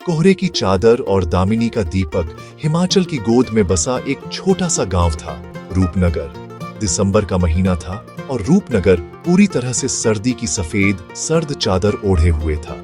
कोहरे की चादर और दामिनी का दीपक हिमाचल की गोद में बसा एक छोटा सा गांव था, रूपनगर। दिसंबर का महीना था और रूपनगर पूरी तरह से सर्दी की सफेद सर्द चादर ओढ़े हुए था।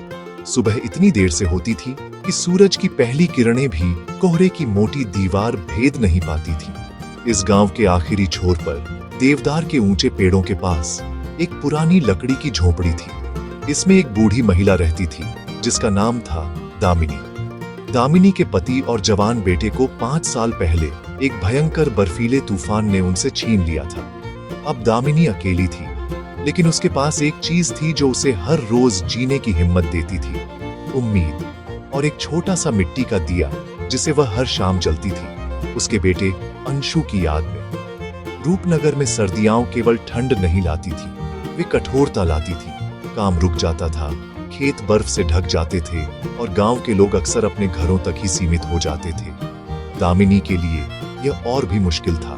सुबह इतनी देर से होती थी कि सूरज की पहली किरणें भी कोहरे की मोटी दीवार भेद नहीं पाती थी। इस गांव के आखिरी छोर पर देवदार के ऊंचे पेड़ों के पास एक पुरानी लकड़ी की झोपड़ी थी। इसमें एक बूढ़ी महिला रहती थी जिसका नाम था दामिनी। दामिनी के पति और जवान बेटे को 5 साल पहले एक भयंकर बर्फीले तूफान ने उनसे छीन लिया था। अब दामिनी अकेली थी, लेकिन उसके पास एक चीज थी जो उसे हर रोज जीने की हिम्मत देती थी, उम्मीद। और एक छोटा सा मिट्टी का दिया जिसे वह हर शाम जलती थी, उसके बेटे अंशु की याद में। रूपनगर में सर्दियां केवल ठंड नहीं लाती थी, वे कठोरता लाती थी। काम रुक जाता था, खेत बर्फ से ढक जाते थे और गांव के लोग अक्सर अपने घरों तक ही सीमित हो जाते थे। दामिनी के लिए यह और भी मुश्किल था।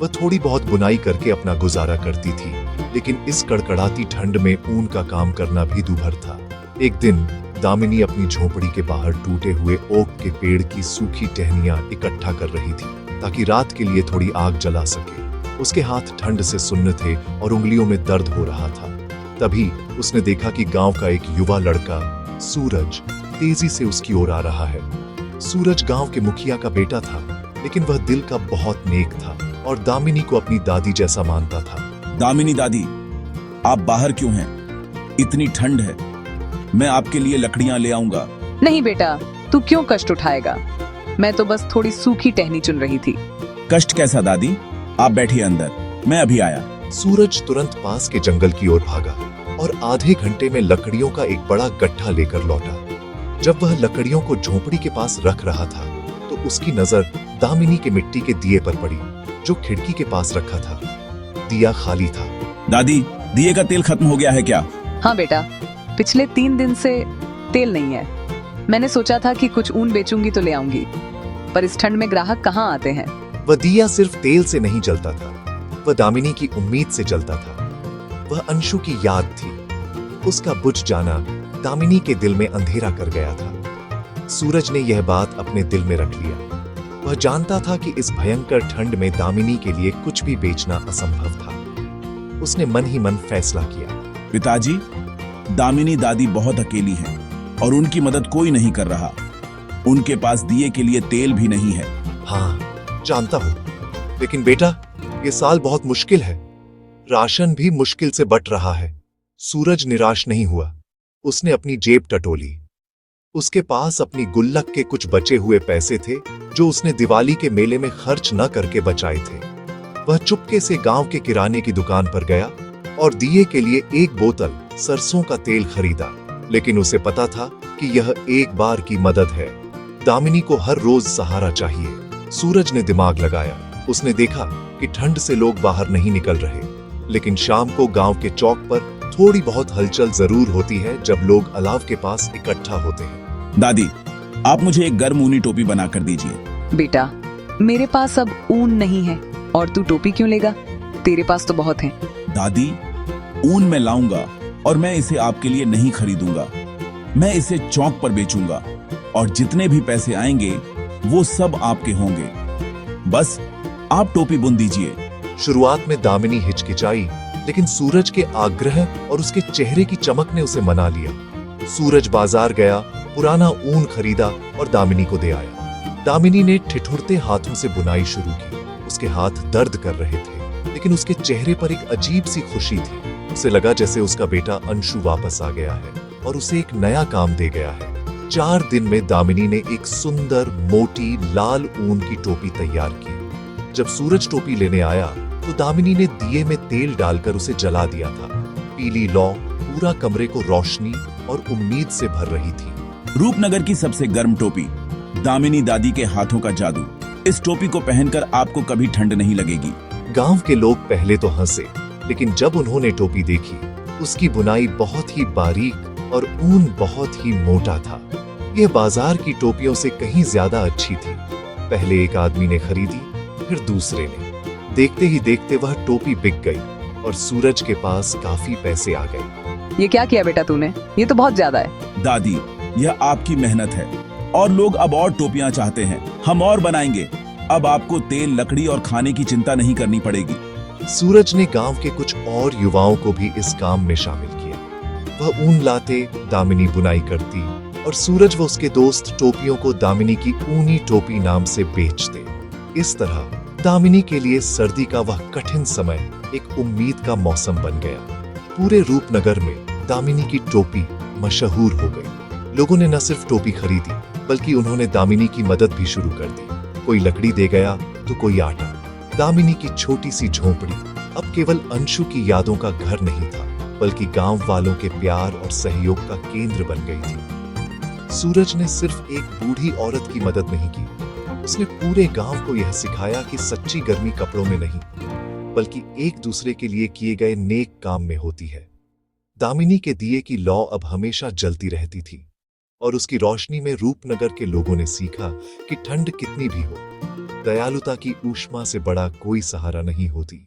वह थोड़ी बहुत बुनाई करके अपना गुजारा करती थी, लेकिन इस कड़कड़ाती ठंड में ऊन का काम करना भी दूभर था। एक दिन दामिनी अपनी झोपड़ी के बाहर टूटे हुए ओक के पेड़ की सूखी टहनियां इकट्ठा कर रही थी ताकि रात के लिए थोड़ी आग जला सके। उसके हाथ ठंड से सुन्न थे और उंगलियों में दर्द हो रहा था। तभी उसने देखा कि गांव का एक युवा लड़का सूरज तेजी से उसकी ओर आ रहा है। सूरज गांव के मुखिया का बेटा था, लेकिन वह दिल का बहुत नेक था और दामिनी को अपनी दादी जैसा मानता था। दामिनी दादी, आप बाहर क्यों हैं? इतनी ठंड है, मैं आपके लिए लकड़ियां ले आऊंगा। नहीं बेटा, तू क्यों कष्ट उठाएगा? मैं तो बस थोड़ी सूखी टहनी चुन रही थी। कष्ट कैसा दादी? आप बैठिए अंदर, मैं अभी आया। सूरज तुरंत पास के जंगल की ओर भागा और आधे घंटे में लकड़ियों का एक बड़ा गट्ठा लेकर लौटा। जब वह लकड़ियों को झोपड़ी के पास रख रहा था तो उसकी नजर दामिनी के मिट्टी के दिए पर पड़ी जो खिड़की के पास रखा था। दिया खाली था। दादी, दिए का तेल खत्म हो गया है क्या? हाँ बेटा, पिछले 3 दिन से तेल नहीं है। मैंने सोचा था कि कुछ ऊन बेचूंगी तो ले आऊंगी, पर इस ठंड में ग्राहक कहाँ आते हैं। वह दिया सिर्फ तेल से नहीं जलता था, वह दामिनी की उम्मीद से जलता था। वह अंशु की याद थी। उसका बुझ जाना दामिनी के दिल में अंधेरा कर गया था। सूरज ने यह बात अपने दिल में रख लिया। वह जानता था कि इस भयंकर ठंड में दामिनी के लिए कुछ भी बेचना असंभव था। उसने मन ही मन फैसला किया। पिताजी, दामिनी दादी बहुत अकेली हैं और उनकी मदद कोई नहीं कर रहा। उनके पास दिए के लिए तेल भी नहीं है। हाँ, जानता हूं, लेकिन बेटा, ये साल बहुत मुश्किल है। राशन भी मुश्किल से बट रहा है। सूरज निराश नहीं हुआ। उसने अपनी जेब टटोली। उसके पास अपनी गुल्लक के कुछ बचे हुए पैसे थे जो उसने दिवाली के मेले में खर्च न करके बचाए थे। वह चुपके से गांव के किराने की दुकान पर गया और दिए के लिए एक बोतल सरसों का तेल खरीदा। लेकिन उसे पता था कि यह एक बार की मदद है। दामिनी को हर रोज सहारा चाहिए। सूरज ने दिमाग लगाया। उसने देखा कि ठंड से लोग बाहर नहीं निकल रहे, लेकिन शाम को गांव के चौक पर थोड़ी बहुत हलचल जरूर होती है जब लोग अलाव के पास इकट्ठा होते हैं। दादी, आप मुझे एक गर्म ऊनी टोपी बनाकर दीजिए। बेटा, मेरे पास अब ऊन नहीं है और तू टोपी क्यों लेगा? तेरे पास तो बहुत है। दादी, ऊन मैं लाऊंगा और मैं इसे आपके लिए नहीं खरीदूंगा। मैं इसे चौक पर बेचूंगा और जितने भी पैसे आएंगे वो सब आपके होंगे। बस आप टोपी बुन दीजिए। शुरुआत में दामिनी हिचकिचाई, लेकिन सूरज के आग्रह और उसके चेहरे की चमक ने उसे मना लिया। सूरज बाजार गया, पुराना ऊन खरीदा और दामिनी को दे आया। दामिनी ने ठिठुरते हाथों से बुनाई शुरू की। उसके हाथ दर्द कर रहे थे, लेकिन उसके चेहरे पर एक अजीब सी खुशी थी। उसे लगा जैसे उसका बेटा अंशु वापस आ गया है और उसे एक नया काम दे गया है। 4 दिन में दामिनी ने एक सुंदर मोटी लाल ऊन की टोपी तैयार की। जब सूरज टोपी लेने आया तो दामिनी ने दिए में तेल डालकर उसे जला दिया था। पीली लौ पूरा कमरे को रोशनी और उम्मीद से भर रही थी। रूपनगर की सबसे गर्म टोपी, दामिनी दादी के हाथों का जादू। इस टोपी को पहनकर आपको कभी ठंड नहीं लगेगी। गांव के लोग पहले तो हंसे, लेकिन जब उन्होंने टोपी देखी, उसकी बुनाई बहुत ही बारीक और ऊन बहुत ही मोटा था। यह बाजार की टोपियों से कहीं ज्यादा अच्छी थी। पहले एक आदमी ने खरीदी, फिर दूसरे ने। देखते ही देखते वह टोपी बिक गई और सूरज के पास काफी पैसे आ गए। ये क्या किया बेटा तूने? ये तो बहुत ज्यादा है। दादी, यह आपकी मेहनत है। और लोग अब और टोपियां चाहते हैं। हम और बनाएंगे। अब आपको तेल, लकड़ी और खाने की चिंता नहीं करनी पड़ेगी। सूरज ने गांव के कुछ और युवाओं को भी इस काम में शामिल किया। वह ऊन लाते, दामिनी बुनाई करती और सूरज व उसके दोस्त टोपियों को दामिनी की ऊनी टोपी नाम से बेचते। इस तरह दामिनी के लिए सर्दी का वह कठिन समय एक उम्मीद का मौसम बन गया। पूरे रूपनगर में दामिनी की टोपी मशहूर हो गई। लोगों ने न सिर्फ टोपी खरीदी, बल्कि उन्होंने दामिनी की मदद भी शुरू कर दी। कोई लकड़ी दे गया तो कोई आटा। दामिनी की छोटी सी झोंपड़ी अब केवल अंशु की यादों का घर नहीं था, बल्कि गांव वालों के प्यार और सहयोग का केंद्र बन गई थी। सूरज ने सिर्फ एक बूढ़ी औरत की मदद नहीं की, उसने पूरे गांव को यह सिखाया कि सच्ची गर्मी कपड़ों में नहीं, बल्कि एक दूसरे के लिए किए गए नेक काम में होती है। दामिनी के दिए की लौ अब हमेशा जलती रहती थी और उसकी रोशनी में रूपनगर के लोगों ने सीखा कि ठंड कितनी भी हो, दयालुता की ऊष्मा से बड़ा कोई सहारा नहीं होती।